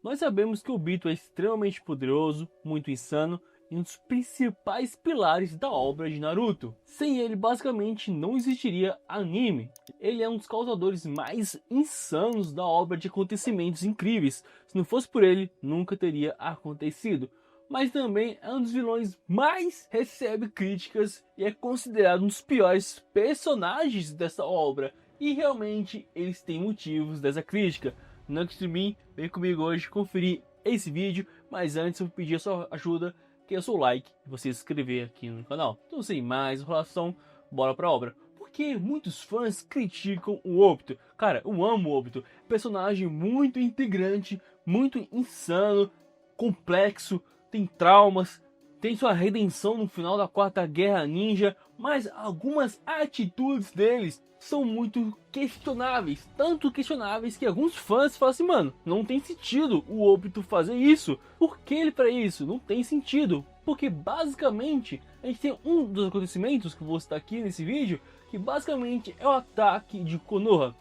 Nós sabemos que o Obito é extremamente poderoso, muito insano e um dos principais pilares da obra de Naruto. Sem ele, basicamente, não existiria anime. Ele é um dos causadores mais insanos da obra de acontecimentos incríveis. Se não fosse por ele, nunca teria acontecido. Mas também é um dos vilões mais recebe críticas e é considerado um dos piores personagens dessa obra. E realmente eles têm motivos dessa crítica. Antes de mim, vem comigo hoje conferir esse vídeo, mas antes eu vou pedir a sua ajuda, que é o seu like e você se inscrever aqui no canal. Então sem mais enrolação, bora pra obra. Porque muitos fãs criticam o Obito. Cara, eu amo o Obito. Personagem muito integrante, muito insano, complexo, tem traumas, tem sua redenção no final da Quarta Guerra Ninja, mas algumas atitudes deles são muito questionáveis, tanto questionáveis que alguns fãs falam assim, mano, não tem sentido o Obito fazer isso, por que ele para isso? Não tem sentido, porque basicamente a gente tem um dos acontecimentos que eu vou citar aqui nesse vídeo, que basicamente é o ataque de Konoha.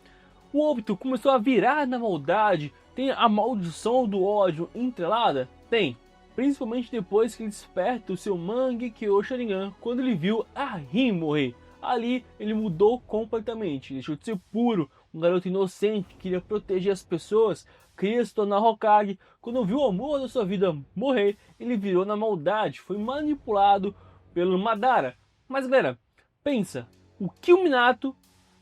O Obito começou a virar na maldade, tem a maldição do ódio entrelada? Tem. Principalmente depois que ele desperta o seu Mangekyo Sharingan quando ele viu a Rin morrer. Ali ele mudou completamente, deixou de ser puro, um garoto inocente que queria proteger as pessoas, queria se tornar Hokage. Quando viu o amor da sua vida morrer, ele virou na maldade, foi manipulado pelo Madara. Mas galera, pensa, o que o Minato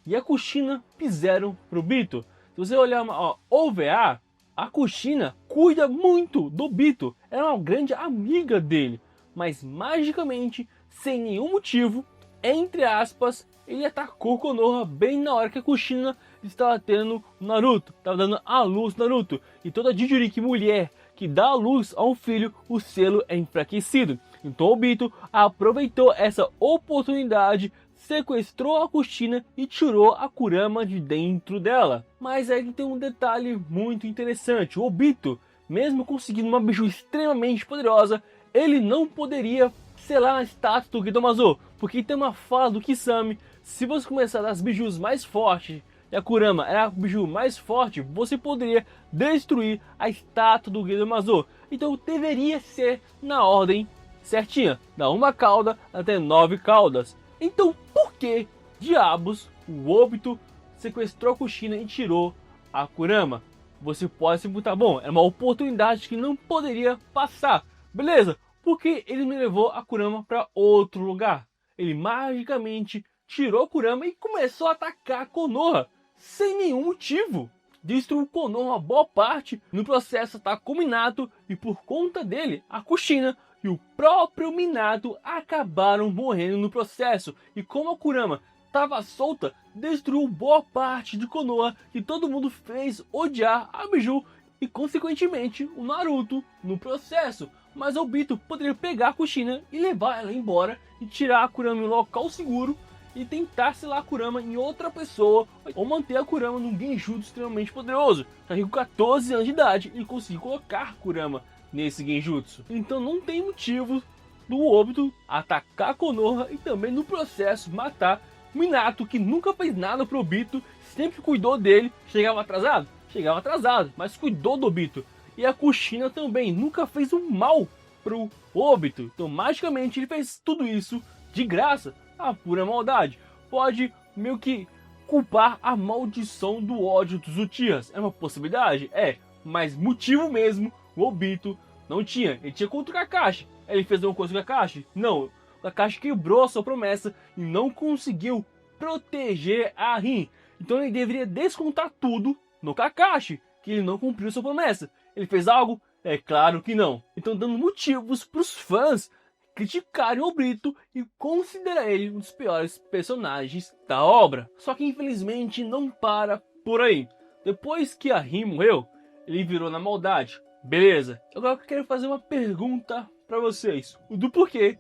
e a Kushina fizeram pro Obito? Se você olhar uma OVA, a Kushina cuida muito do Obito, ela é uma grande amiga dele, mas magicamente, sem nenhum motivo, entre aspas, ele atacou Konoha bem na hora que a Kushina estava tendo o Naruto, estava dando a luz no Naruto, e toda Jinchuriki mulher que dá a luz a um filho, o selo é enfraquecido. Então Obito aproveitou essa oportunidade, sequestrou a Kushina e tirou a Kurama de dentro dela. Mas aí tem um detalhe muito interessante, o Obito, mesmo conseguindo uma biju extremamente poderosa, ele não poderia selar a estátua do Gedomazo, porque tem uma fala do Kisame, se você começar das bijus mais fortes, e a Kurama era a biju mais forte, você poderia destruir a estátua do Gedomazo. Então deveria ser na ordem certinha, da uma cauda até 9 caudas. Então por que diabos o Obito sequestrou a Kushina e tirou a Kurama? Você pode se perguntar, bom, é uma oportunidade que não poderia passar, beleza? Porque ele não levou a Kurama para outro lugar. Ele magicamente tirou a Kurama e começou a atacar Konoha sem nenhum motivo. Destruiu Konoha uma boa parte, no processo atacou Minato e por conta dele, a Kushina e o próprio Minato acabaram morrendo no processo. E como a Kurama estava solta, destruiu boa parte de Konoha e todo mundo fez odiar a Biju e consequentemente o Naruto no processo. Mas o Obito poderia pegar a Kushina e levar ela embora e tirar a Kurama em um local seguro e tentar selar a Kurama em outra pessoa ou manter a Kurama num Genjutsu extremamente poderoso. Já que com 14 anos de idade ele conseguiu colocar a Kurama nesse Genjutsu. Então não tem motivo do Obito atacar Konoha e também no processo matar Minato, que nunca fez nada pro Obito, sempre cuidou dele. Chegava atrasado? Chegava atrasado, mas cuidou do Obito. E a Kushina também nunca fez um mal pro Obito. Então magicamente ele fez tudo isso de graça, a pura maldade. Pode meio que culpar a maldição do ódio dos Uchihas. É uma possibilidade? É, mas motivo mesmo o Obito não tinha. Ele tinha contra o Kakashi. Ele fez alguma coisa com o Kakashi? Não. O Kakashi quebrou a sua promessa e não conseguiu proteger a Rin. Então ele deveria descontar tudo no Kakashi, que ele não cumpriu sua promessa. Ele fez algo? É claro que não. Então dando motivos para os fãs criticarem o Obito e considerar ele um dos piores personagens da obra. Só que infelizmente não para por aí. Depois que a Rin morreu, ele virou na maldade. Beleza. Agora eu quero fazer uma pergunta para vocês. Do porquê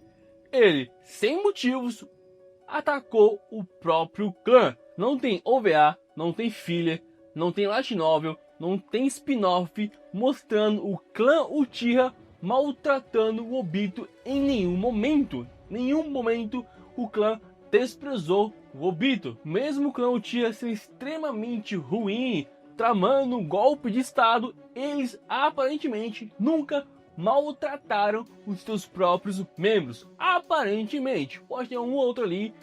ele, sem motivos, atacou o próprio clã. Não tem OVA, não tem filler, não tem light novel, não tem spin-off mostrando o clã Uchiha maltratando o Obito em nenhum momento. Nenhum momento o clã desprezou o Obito. Mesmo o clã Uchiha sendo extremamente ruim, tramando um golpe de estado, eles aparentemente nunca maltrataram os seus próprios membros. Aparentemente, pode ter um ou outro ali,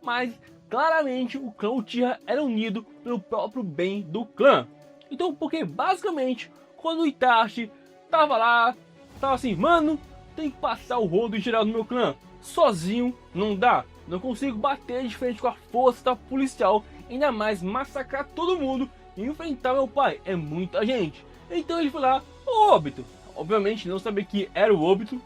mas claramente o clã Uchiha era unido pelo próprio bem do clã. Então, porque basicamente, quando o Itachi tava lá, tava assim, mano, tem que passar o rodo em geral no meu clã. Sozinho não dá, não consigo bater de frente com a força da policial, ainda mais massacrar todo mundo e enfrentar meu pai, é muita gente. Então ele foi lá, ô Obito, obviamente não sabia que era o Obito,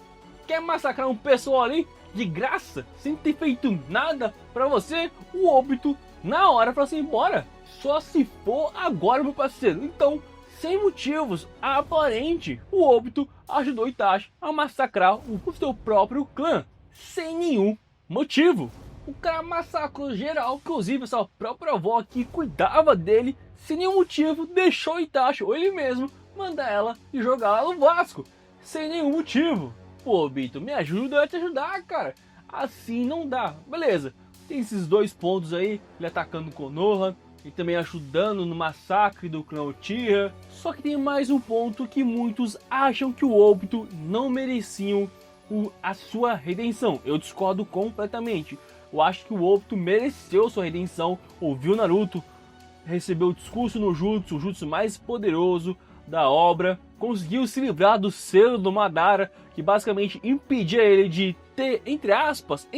quer massacrar um pessoal ali de graça, sem ter feito nada pra você. O Obito na hora falou assim, bora, só se for agora, meu parceiro. Então, sem motivos aparentes, o Obito ajudou Itachi a massacrar o seu próprio clã, sem nenhum motivo. O cara massacrou geral, inclusive a sua própria avó que cuidava dele, sem nenhum motivo, deixou Itachi, ou ele mesmo, mandar ela e jogar lá no Vasco, sem nenhum motivo. Pô, Obito, me ajuda a te ajudar, cara. Assim não dá. Beleza, tem esses dois pontos aí, ele atacando Konoha e também ajudando no massacre do clã Uchiha. Só que tem mais um ponto que muitos acham que o Obito não mereciam a sua redenção. Eu discordo completamente. Eu acho que o Obito mereceu sua redenção. Ouviu Naruto, recebeu o discurso no Jutsu, o Jutsu mais poderoso da obra, conseguiu se livrar do selo do Madara, que basicamente impedia ele de ter, entre aspas,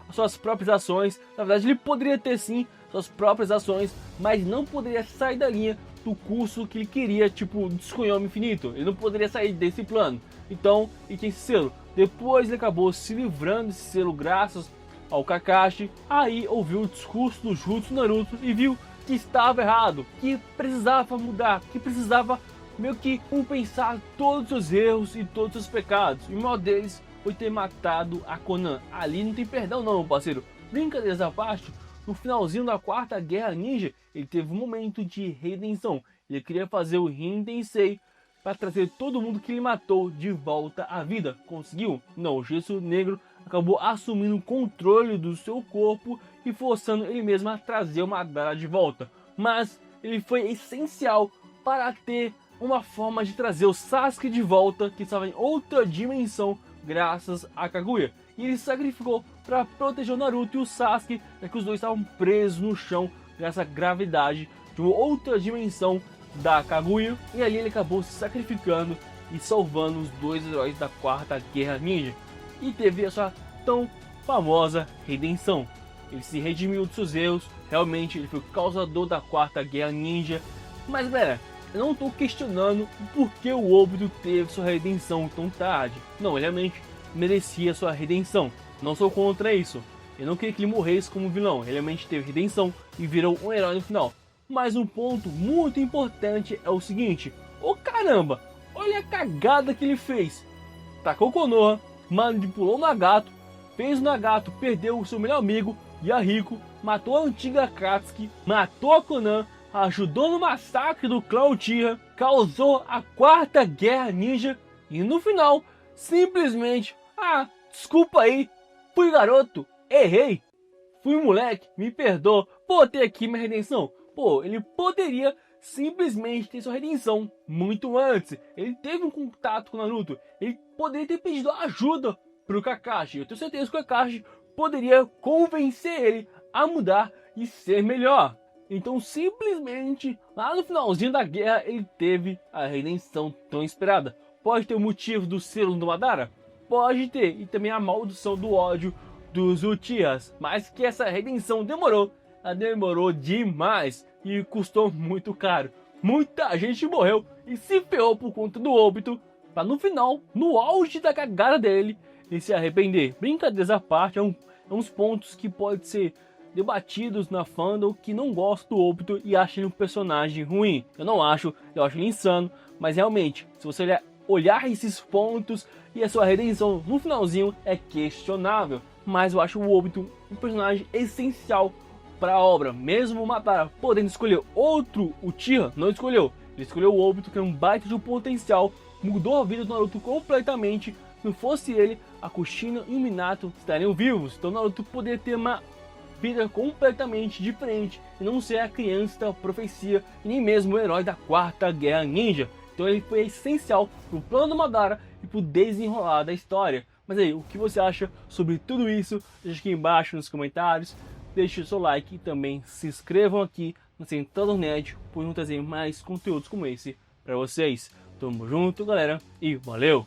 as suas próprias ações. Na verdade, ele poderia ter sim suas próprias ações, mas não poderia sair da linha do curso que ele queria, tipo, Tsukuyomi infinito. Ele não poderia sair desse plano. Então, ele tinha esse selo. Depois ele acabou se livrando desse selo graças ao Kakashi. Aí ouviu o discurso do Jutsu Naruto e viu que estava errado, que precisava mudar, que precisava meio que compensar todos os erros e todos os pecados. E o maior deles foi ter matado a Konan. Ali não tem perdão não, meu parceiro. Brincadeiras à parte, no finalzinho da quarta guerra ninja, ele teve um momento de redenção. Ele queria fazer o Rin Tensei para trazer todo mundo que ele matou de volta à vida. Conseguiu? Não, o Gesso Negro acabou assumindo o controle do seu corpo e forçando ele mesmo a trazer o Madara de volta. Mas ele foi essencial para ter uma forma de trazer o Sasuke de volta, que estava em outra dimensão graças a Kaguya. E ele sacrificou para proteger o Naruto e o Sasuke, já que os dois estavam presos no chão graças à gravidade de uma outra dimensão da Kaguya. E ali ele acabou se sacrificando e salvando os dois heróis da quarta guerra ninja. E teve a sua tão famosa redenção. Ele se redimiu de seus erros, realmente ele foi o causador da quarta guerra ninja. Mas galera, eu não estou questionando o porquê o Obito teve sua redenção tão tarde. Não, ele realmente merecia sua redenção. Não sou contra isso. Eu não queria que ele morresse como vilão. Ele realmente teve redenção e virou um herói no final. Mas um ponto muito importante é o seguinte. Ô caramba, olha a cagada que ele fez. Tacou o Konoha, manipulou o Nagato, fez o Nagato perder o seu melhor amigo, Yahiko, matou a antiga Akatsuki, matou a Konan, ajudou no massacre do clã Uchiha, causou a quarta guerra ninja e no final, simplesmente, desculpa aí, fui garoto, errei, fui moleque, me perdoa, vou ter aqui minha redenção. Pô, ele poderia simplesmente ter sua redenção muito antes. Ele teve um contato com o Naruto, ele poderia ter pedido ajuda pro Kakashi. Eu tenho certeza que o Kakashi poderia convencer ele a mudar e ser melhor. Então simplesmente lá no finalzinho da guerra ele teve a redenção tão esperada. Pode ter o motivo do selo do Madara? Pode ter, e também a maldição do ódio dos Uchihas. Mas que essa redenção demorou, ela demorou demais e custou muito caro. Muita gente morreu e se ferrou por conta do Obito, para no final, no auge da cagada dele, ele se arrepender. Brincadeiras à parte, é uns pontos que podem ser debatidos na fandom que não gostam do Obito e acham ele um personagem ruim. Eu não acho, eu acho ele insano, mas realmente, se você olhar esses pontos e a sua redenção no finalzinho é questionável. Mas eu acho o Obito um personagem essencial para a obra. Mesmo o Madara podendo escolher outro Uchiha, não escolheu. Ele escolheu o Obito, que é um baita de um potencial, mudou a vida do Naruto completamente. Se não fosse ele, a Kushina e o Minato estariam vivos. Então o Naruto poderia ter uma vida completamente diferente e não ser a criança da profecia e nem mesmo o herói da Quarta Guerra Ninja. Então ele foi essencial pro plano do Madara e pro desenrolar da história. Mas aí, o que você acha sobre tudo isso? Deixa aqui embaixo nos comentários. Deixe o seu like e também se inscrevam aqui no Central Nerd, por não trazer mais conteúdos como esse para vocês. Tamo junto, galera, e valeu!